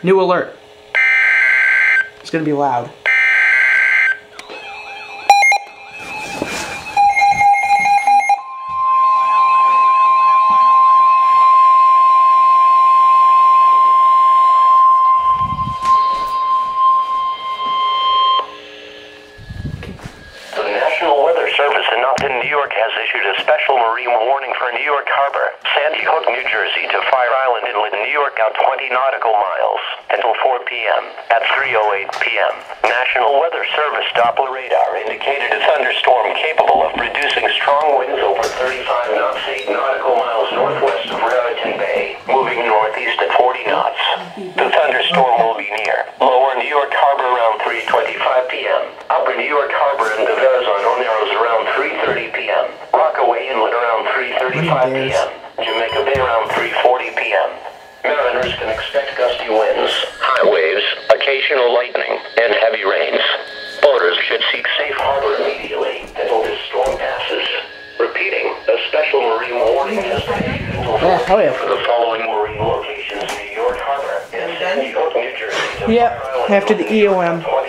New alert. It's gonna be loud. New York has issued a special marine warning for New York Harbor, Sandy Hook, New Jersey to Fire Island Inlet, New York, out 20 nautical miles until 4 p.m. At 3:08 p.m., National Weather Service Doppler radar indicated a thunderstorm capable of producing strong winds over 35 knots, 8 nautical miles northwest of Raritan Bay, moving northeast at 40 knots. The thunderstorm will be near Lower New York Harbor around 3:25 p.m., Upper New York Harbor and the Verrazano Narrows around 3:30 p.m., Rockaway Inlet around 3:35 p.m., Jamaica Bay around 3:40 p.m. Mariners can expect gusty winds, high waves, occasional lightning, and heavy rains. Boaters should seek safe harbor immediately until this storm passes. Repeating, a special marine warning has been issued until for the following marine locations: New York Harbor and Sandy Hook, New Jersey. Yep, after the EOM.